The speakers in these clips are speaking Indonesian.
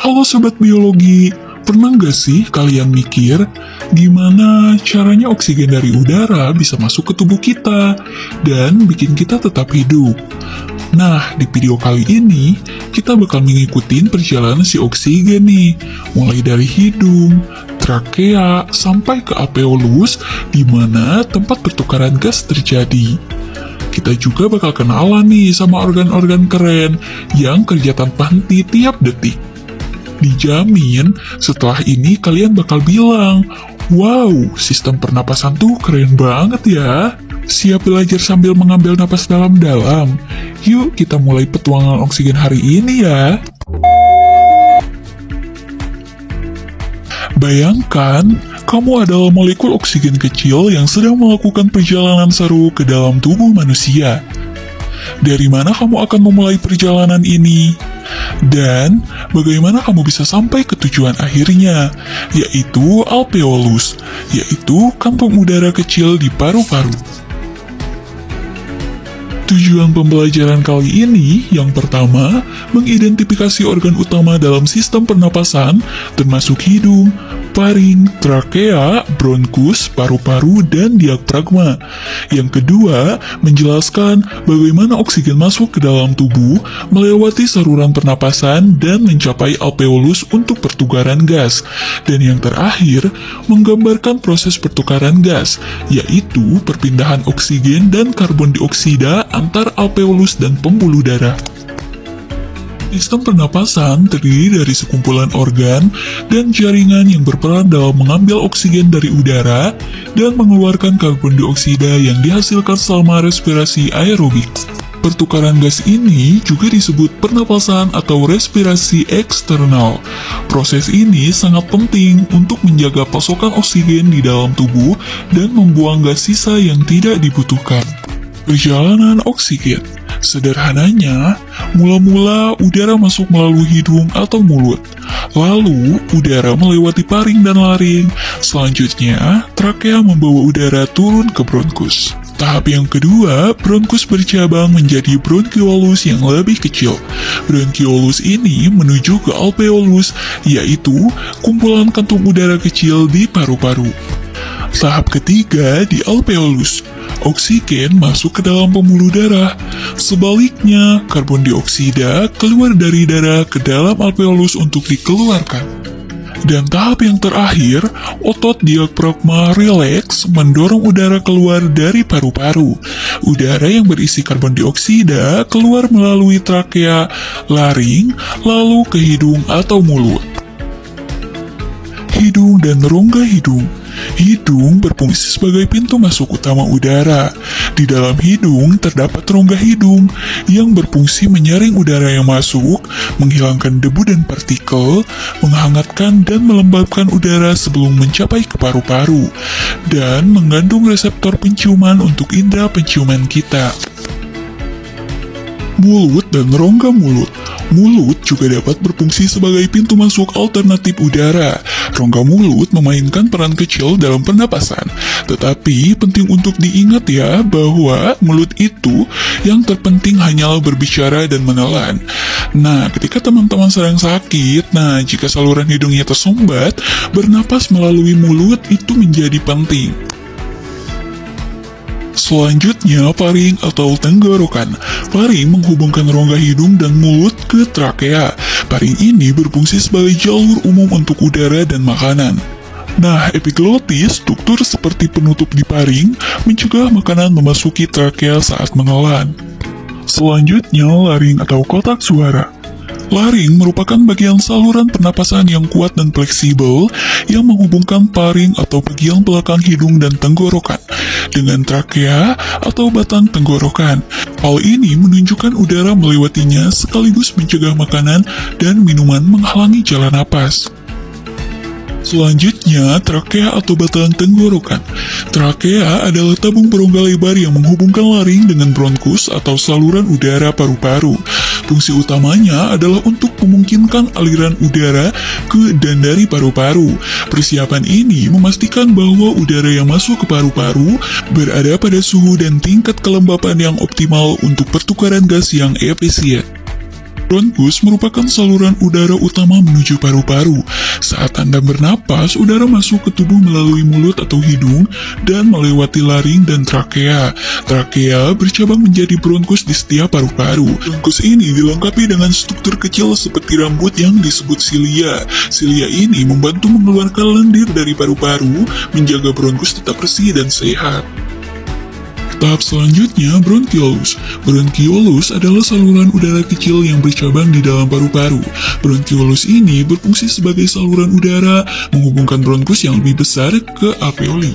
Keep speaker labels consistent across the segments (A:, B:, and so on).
A: Halo Sobat Biologi, pernah nggak sih kalian mikir gimana caranya oksigen dari udara bisa masuk ke tubuh kita dan bikin kita tetap hidup? Nah, di video kali ini kita bakal mengikuti perjalanan si oksigen nih, mulai dari hidung, trakea, sampai ke alveolus di mana tempat pertukaran gas terjadi. Kita juga bakal kenalan nih sama organ-organ keren yang kerja tanpa henti tiap detik. Dijamin, setelah ini kalian bakal bilang, wow, sistem pernapasan tuh keren banget ya. Siap belajar sambil mengambil napas dalam-dalam? Yuk kita mulai petualangan oksigen hari ini ya. Bayangkan, kamu adalah molekul oksigen kecil yang sedang melakukan perjalanan seru ke dalam tubuh manusia. Dari mana kamu akan memulai perjalanan ini? Dan bagaimana kamu bisa sampai ke tujuan akhirnya, yaitu alveolus, yaitu kantong udara kecil di paru-paru. Tujuan pembelajaran kali ini, yang pertama, mengidentifikasi organ utama dalam sistem pernapasan, termasuk hidung, faring, trakea, bronkus, paru-paru, dan diafragma. Yang kedua, menjelaskan bagaimana oksigen masuk ke dalam tubuh, melewati saluran pernapasan, dan mencapai alveolus untuk pertukaran gas. Dan yang terakhir, menggambarkan proses pertukaran gas, yaitu perpindahan oksigen dan karbon dioksida antar alveolus dan pembuluh darah. Sistem pernapasan terdiri dari sekumpulan organ dan jaringan yang berperan dalam mengambil oksigen dari udara dan mengeluarkan karbon dioksida yang dihasilkan selama respirasi aerobik. Pertukaran gas ini juga disebut pernapasan atau respirasi eksternal. Proses ini sangat penting untuk menjaga pasokan oksigen di dalam tubuh dan membuang gas sisa yang tidak dibutuhkan. Perjalanan oksigen. Sederhananya, mula-mula udara masuk melalui hidung atau mulut. Lalu, udara melewati paring dan laring. Selanjutnya, trakea membawa udara turun ke bronkus. Tahap yang kedua, bronkus bercabang menjadi bronkiolus yang lebih kecil. Bronkiolus ini menuju ke alveolus, yaitu kumpulan kantung udara kecil di paru-paru. Tahap ketiga di alveolus. Oksigen masuk ke dalam pembuluh darah. Sebaliknya, karbon dioksida keluar dari darah ke dalam alveolus untuk dikeluarkan. Dan tahap yang terakhir, otot diafragma rileks mendorong udara keluar dari paru-paru. Udara yang berisi karbon dioksida keluar melalui trakea, laring, lalu ke hidung atau mulut. Hidung dan rongga hidung. Hidung berfungsi sebagai pintu masuk utama udara. Di dalam hidung terdapat rongga hidung yang berfungsi menyaring udara yang masuk, menghilangkan debu dan partikel, menghangatkan dan melembabkan udara sebelum mencapai ke paru-paru, dan mengandung reseptor penciuman untuk indera penciuman kita. Mulut dan rongga mulut. Mulut juga dapat berfungsi sebagai pintu masuk alternatif udara. Rongga mulut memainkan peran kecil dalam pernapasan. Tetapi penting untuk diingat ya bahwa mulut itu yang terpenting hanyalah berbicara dan menelan. Nah, ketika teman-teman sedang sakit, jika saluran hidungnya tersumbat, bernapas melalui mulut itu menjadi penting. Selanjutnya, faring atau tenggorokan. Faring menghubungkan rongga hidung dan mulut ke trakea. Faring ini berfungsi sebagai jalur umum untuk udara dan makanan. Nah, epiglotis, struktur seperti penutup di faring, mencegah makanan memasuki trakea saat menelan. Selanjutnya, laring atau kotak suara. Laring merupakan bagian saluran pernapasan yang kuat dan fleksibel yang menghubungkan faring atau bagian belakang hidung dan tenggorokan dengan trakea atau batang tenggorokan. Hal ini menunjukkan udara melewatinya sekaligus mencegah makanan dan minuman menghalangi jalan napas. Selanjutnya, trakea atau batang tenggorokan. Trakea adalah tabung berongga lebar yang menghubungkan laring dengan bronkus atau saluran udara paru-paru. Fungsi utamanya adalah untuk memungkinkan aliran udara ke dan dari paru-paru. Persiapan ini memastikan bahwa udara yang masuk ke paru-paru berada pada suhu dan tingkat kelembapan yang optimal untuk pertukaran gas yang efisien. Bronkus merupakan saluran udara utama menuju paru-paru. Saat Anda bernapas, udara masuk ke tubuh melalui mulut atau hidung dan melewati laring dan trakea. Trakea bercabang menjadi bronkus di setiap paru-paru. Bronkus ini dilengkapi dengan struktur kecil seperti rambut yang disebut silia. Silia ini membantu mengeluarkan lendir dari paru-paru, menjaga bronkus tetap bersih dan sehat. Tahap selanjutnya, bronkiolus. Bronkiolus adalah saluran udara kecil yang bercabang di dalam paru-paru. Bronkiolus ini berfungsi sebagai saluran udara menghubungkan bronkus yang lebih besar ke alveoli.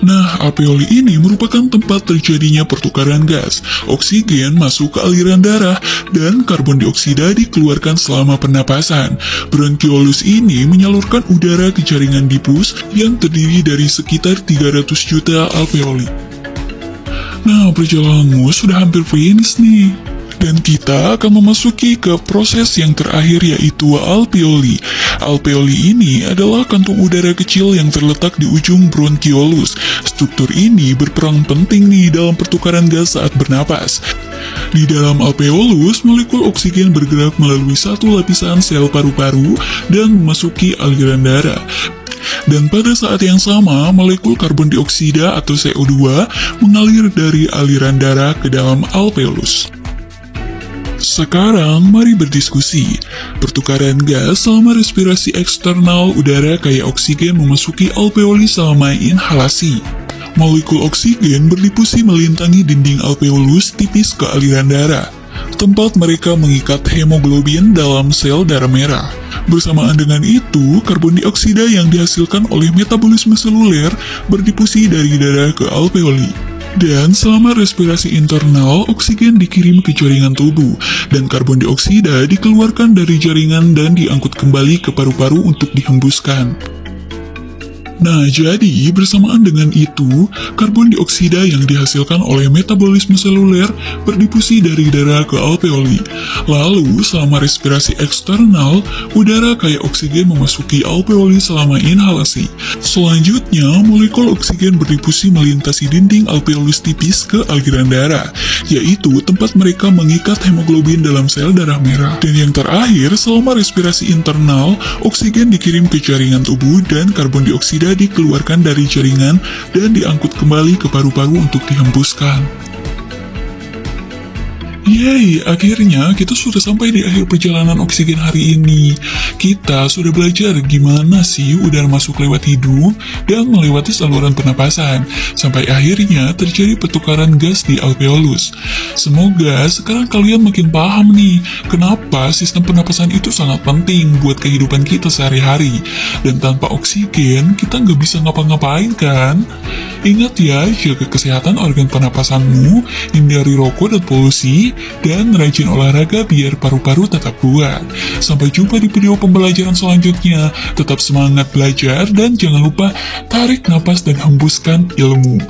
A: Nah, alveoli ini merupakan tempat terjadinya pertukaran gas. Oksigen masuk ke aliran darah dan karbon dioksida dikeluarkan selama pernapasan. Bronkiolus ini menyalurkan udara ke jaringan difus yang terdiri dari sekitar 300 juta alveoli. Nah, perjalananmu sudah hampir finish nih. Dan kita akan memasuki ke proses yang terakhir yaitu alveoli. Alveoli ini adalah kantung udara kecil yang terletak di ujung bronkiolus. Struktur ini berperan penting nih dalam pertukaran gas saat bernapas. Di dalam alveolus, molekul oksigen bergerak melalui satu lapisan sel paru-paru dan memasuki aliran darah. Dan pada saat yang sama, molekul karbon dioksida atau CO2 mengalir dari aliran darah ke dalam alveolus. Sekarang, mari berdiskusi. Pertukaran gas selama respirasi eksternal udara kayak oksigen memasuki alveoli selama inhalasi. Molekul oksigen berdifusi melintangi dinding alveolus tipis ke aliran darah, tempat mereka mengikat hemoglobin dalam sel darah merah. Bersamaan dengan itu, karbon dioksida yang dihasilkan oleh metabolisme seluler berdifusi dari darah ke alveoli. Dan selama respirasi internal, oksigen dikirim ke jaringan tubuh, dan karbon dioksida dikeluarkan dari jaringan dan diangkut kembali ke paru-paru untuk dihembuskan. Nah, jadi bersamaan dengan itu, karbon dioksida yang dihasilkan oleh metabolisme seluler berdifusi dari darah ke alveoli. Lalu, selama respirasi eksternal, udara kayak oksigen memasuki alveoli selama inhalasi. Selanjutnya, molekul oksigen berdifusi melintasi dinding alveolus tipis ke aliran darah, yaitu tempat mereka mengikat hemoglobin dalam sel darah merah. Dan yang terakhir, selama respirasi internal, oksigen dikirim ke jaringan tubuh dan karbon dioksida dikeluarkan dari jaringan dan diangkut kembali ke paru-paru untuk dihembuskan. Yeay, akhirnya kita sudah sampai di akhir perjalanan oksigen hari ini. Kita sudah belajar gimana sih udara masuk lewat hidung dan melewati saluran pernapasan, sampai akhirnya terjadi pertukaran gas di alveolus. Semoga sekarang kalian makin paham nih, kenapa sistem pernapasan itu sangat penting buat kehidupan kita sehari-hari. Dan tanpa oksigen, kita nggak bisa ngapa-ngapain kan? Ingat ya, jaga kesehatan organ pernapasanmu, hindari rokok dan polusi, dan rajin olahraga biar paru-paru tetap kuat. Sampai jumpa di video pembelajaran selanjutnya. Tetap semangat belajar dan jangan lupa tarik napas dan hembuskan ilmu.